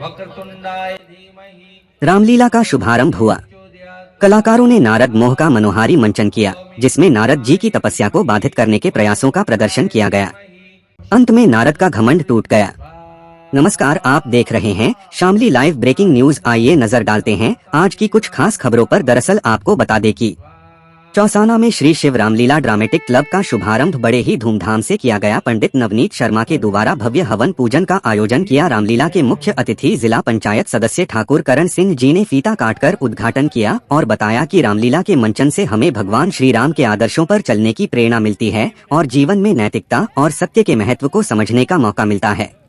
वक्रतुंडाय धीमहि। रामलीला का शुभारंभ हुआ। कलाकारों ने नारद मोह का मनोहारी मंचन किया, जिसमें नारद जी की तपस्या को बाधित करने के प्रयासों का प्रदर्शन किया गया। अंत में नारद का घमंड टूट गया। नमस्कार, आप देख रहे हैं शामली लाइव ब्रेकिंग न्यूज। आइए नजर डालते हैं आज की कुछ खास खबरों पर। दरअसल आपको बता दें कि चौसाना में श्री शिव रामलीला ड्रामेटिक क्लब का शुभारंभ बड़े ही धूमधाम से किया गया। पंडित नवनीत शर्मा के द्वारा भव्य हवन पूजन का आयोजन किया। रामलीला के मुख्य अतिथि जिला पंचायत सदस्य ठाकुर करण सिंह जी ने फीता काटकर उद्घाटन किया और बताया कि रामलीला के मंचन से हमें भगवान श्री राम के आदर्शों पर चलने की प्रेरणा मिलती है और जीवन में नैतिकता और सत्य के महत्व को समझने का मौका मिलता है।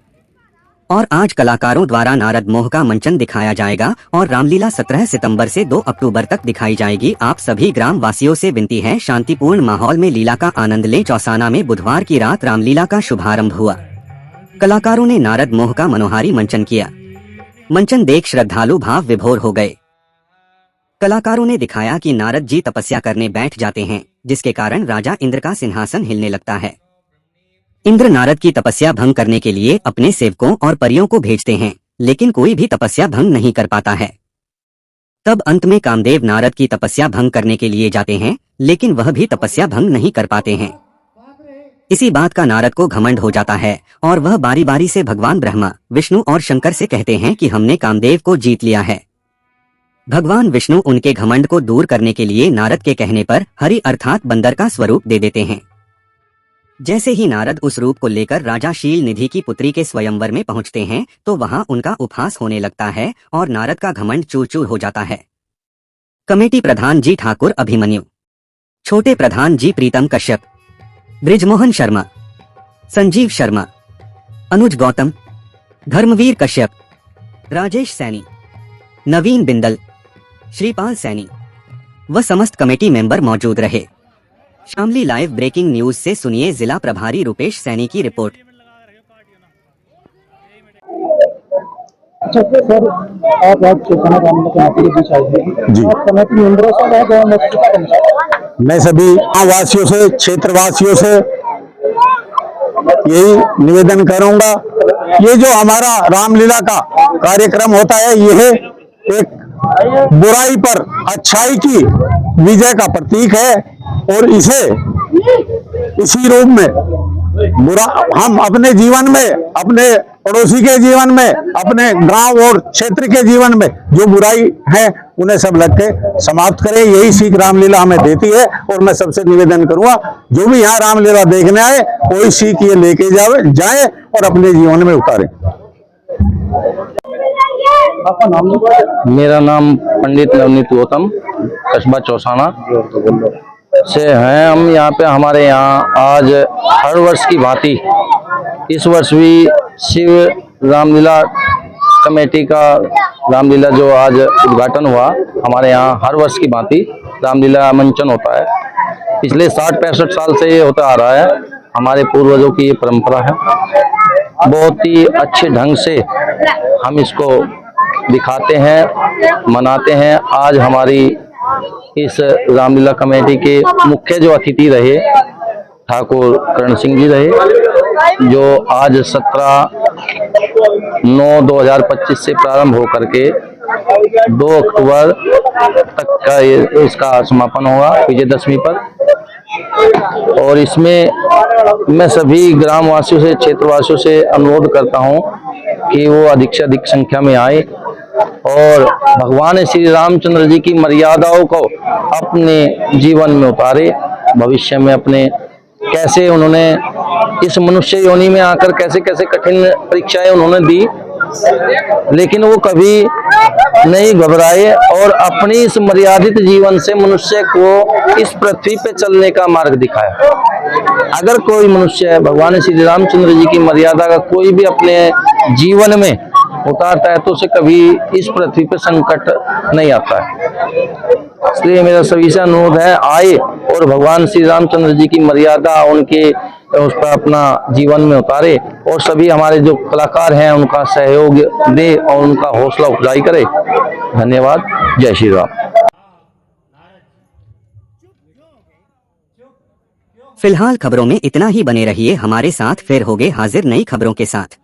और आज कलाकारों द्वारा नारद मोह का मंचन दिखाया जाएगा और रामलीला 17 सितंबर से 2 अक्टूबर तक दिखाई जाएगी। आप सभी ग्राम वासियों से विनती है, शांतिपूर्ण माहौल में लीला का आनंद लें। चौसाना में बुधवार की रात रामलीला का शुभारंभ हुआ। कलाकारों ने नारद मोह का मनोहारी मंचन किया। मंचन देख श्रद्धालु भाव विभोर हो गए। कलाकारों ने दिखाया कि नारद जी तपस्या करने बैठ जाते हैं, जिसके कारण राजा इंद्र का सिंहासन हिलने लगता है। इंद्र नारद की तपस्या भंग करने के लिए अपने सेवकों और परियों को भेजते हैं, लेकिन कोई भी तपस्या भंग नहीं कर पाता है। तब अंत में कामदेव नारद की तपस्या भंग करने के लिए जाते हैं, लेकिन वह भी तपस्या भंग नहीं कर पाते हैं। इसी बात का नारद को घमंड हो जाता है और वह बारी बारी से भगवान ब्रह्मा, विष्णु और शंकर से कहते हैं कि हमने कामदेव को जीत लिया है। भगवान विष्णु उनके घमंड को दूर करने के लिए नारद के कहने पर हरि अर्थात बंदर का स्वरूप दे देते हैं। जैसे ही नारद उस रूप को लेकर राजा शील निधि की पुत्री के स्वयंवर में पहुंचते हैं, तो वहां उनका उपहास होने लगता है और नारद का घमंड चूर चूर हो जाता है। कमेटी प्रधान जी ठाकुर अभिमन्यु, छोटे प्रधान जी प्रीतम कश्यप, ब्रिजमोहन शर्मा, संजीव शर्मा, अनुज गौतम, धर्मवीर कश्यप, राजेश सैनी, नवीन बिंदल, श्रीपाल सैनी व समस्त कमेटी मेंबर मौजूद रहे। शामली लाइव ब्रेकिंग न्यूज से सुनिए जिला प्रभारी रुपेश सैनी की रिपोर्ट। अच्छा सर, आप आज चौसाना रामलीला कमेटी के बीच आए हैं जी। आप कमेटी मेंबरों से मैं सभी वासियों से, क्षेत्रवासियों से यही निवेदन करूंगा, ये जो हमारा रामलीला का कार्यक्रम होता है, यह एक बुराई पर अच्छाई की विजय का प्रतीक है और इसी रूप में हम अपने जीवन में, अपने पड़ोसी के जीवन में, अपने गांव और क्षेत्र के जीवन में जो बुराई है उन्हें सब लग के समाप्त करें। यही सीख रामलीला हमें देती है और मैं सबसे निवेदन करूंगा, जो भी यहाँ रामलीला देखने आए वही सीख ये लेके जाए और अपने जीवन में उतारें। आपका नाम? मेरा नाम पंडित नवनीत गौतम, कस्बा चौसाना से हैं। हम यहाँ पे, हमारे यहाँ आज हर वर्ष की भांति इस वर्ष भी शिव रामलीला कमेटी का रामलीला जो आज उद्घाटन हुआ, हमारे यहाँ हर वर्ष की भांति रामलीला मंचन होता है। पिछले 60-65 साल से ये होता आ रहा है, हमारे पूर्वजों की ये परंपरा है। बहुत ही अच्छे ढंग से हम इसको दिखाते हैं, मनाते हैं। आज हमारी इस रामलीला कमेटी के मुख्य जो अतिथि रहे ठाकुर करण सिंह जी रहे, जो आज 17/9/2025 से प्रारंभ होकर के 2 अक्टूबर तक का इसका समापन होगा विजयदशमी पर। और इसमें मैं सभी ग्रामवासियों से, क्षेत्रवासियों से अनुरोध करता हूं कि वो अधिक से अधिक संख्या में आए और भगवान श्री रामचंद्र जी की मर्यादाओं को अपने जीवन में उतारे। भविष्य में अपने कैसे उन्होंने इस मनुष्य योनि में आकर कैसे कैसे कठिन परीक्षाएं उन्होंने दी, लेकिन वो कभी नहीं घबराए और अपनी इस मर्यादित जीवन से मनुष्य को इस पृथ्वी पे चलने का मार्ग दिखाया। अगर कोई मनुष्य भगवान श्री रामचंद्र जी की मर्यादा का कोई भी अपने जीवन में उतारता है तो उसे कभी इस पृथ्वी पे संकट नहीं आता है। इसलिए मेरा सभी से अनुरोध है, आए और भगवान श्री रामचंद्र जी की मर्यादा उनके उस पर अपना जीवन में उतारे और सभी हमारे जो कलाकार हैं उनका सहयोग दे और उनका हौसला अफजाई करे। धन्यवाद। जय श्री राम। फिलहाल खबरों में इतना ही। बने रहिए हमारे साथ, फिर होंगे हाजिर नई खबरों के साथ।